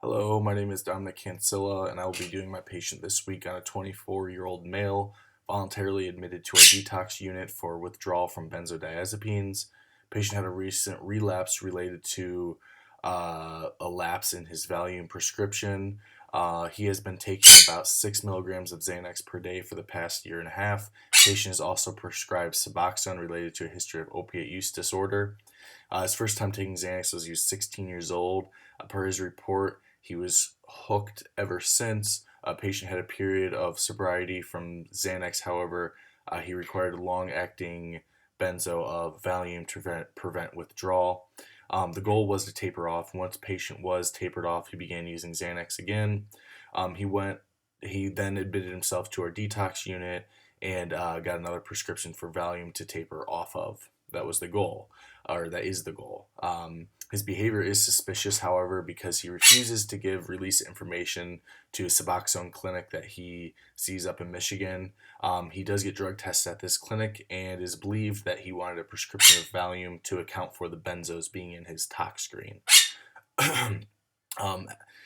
Hello, my name is Dominic Cancilla, and I will be doing my patient this week on a 24-year-old male voluntarily admitted to our detox unit for withdrawal from benzodiazepines. Patient had a recent relapse related to a lapse in his Valium prescription. He has been taking about 6 milligrams of Xanax per day for the past year and a half. Patient is also prescribed Suboxone related to a history of opiate use disorder. His first time taking Xanax was he was 16 years old. Per his report, he was hooked ever since. A patient had a period of sobriety from Xanax. However, he required a long-acting benzo of Valium to prevent withdrawal. The goal was to taper off. Once patient was tapered off, he began using Xanax again. He then admitted himself to our detox unit and got another prescription for Valium to taper off of. That was the goal, or that is the goal. His behavior is suspicious, however, because he refuses to give release information to a Suboxone clinic that he sees up in Michigan. He does get drug tested at this clinic and is believed that he wanted a prescription of Valium to account for the benzos being in his tox screen.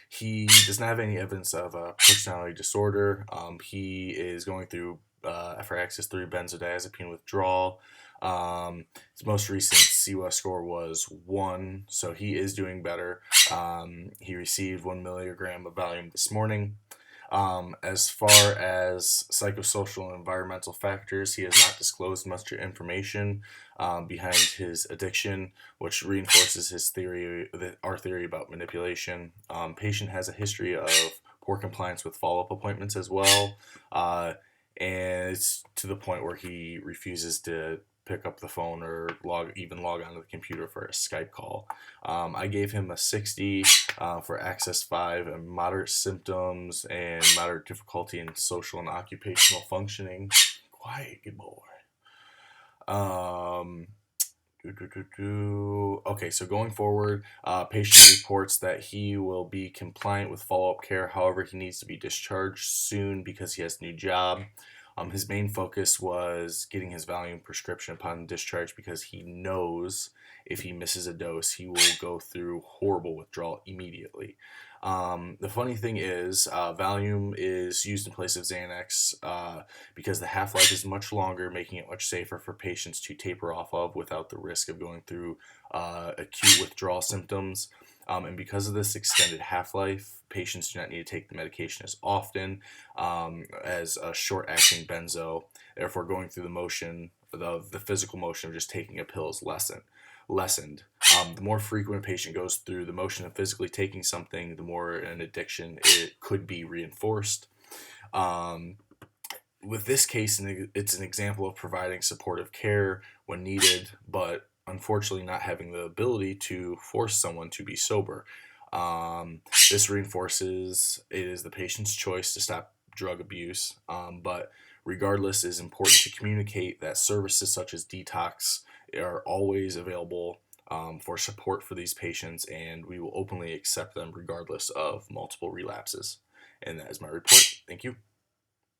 He does not have any evidence of a personality disorder. He is going through FRAxis 3 benzodiazepine withdrawal. His most recent CWA score was 1, so he is doing better. He received 1 milligram of Valium this morning. As far as psychosocial and environmental factors, he has not disclosed much information behind his addiction, which reinforces his theory, our theory about manipulation. Patient has a history of poor compliance with follow-up appointments as well, and it's to the point where he refuses to pick up the phone or log onto the computer for a Skype call. I gave him a 60 for Access 5 and moderate symptoms and moderate difficulty in social and occupational functioning. Quiet, good boy. Okay, so going forward, patient reports that he will be compliant with follow-up care. However, he needs to be discharged soon because he has a new job. His main focus was getting his Valium prescription upon discharge because he knows if he misses a dose, he will go through horrible withdrawal immediately. The funny thing is, Valium is used in place of Xanax because the half-life is much longer, making it much safer for patients to taper off of without the risk of going through acute withdrawal symptoms. And because of this extended half-life, patients do not need to take the medication as often as a short-acting benzo. Therefore, going through the motion, the physical motion of just taking a pill is lessened. The more frequent a patient goes through the motion of physically taking something, the more an addiction it could be reinforced. With this case, it's an example of providing supportive care when needed, but unfortunately not having the ability to force someone to be sober. This reinforces it is the patient's choice to stop drug abuse, but regardless, it is important to communicate that services such as detox are always available for support for these patients, and we will openly accept them regardless of multiple relapses. And that is my report. Thank you.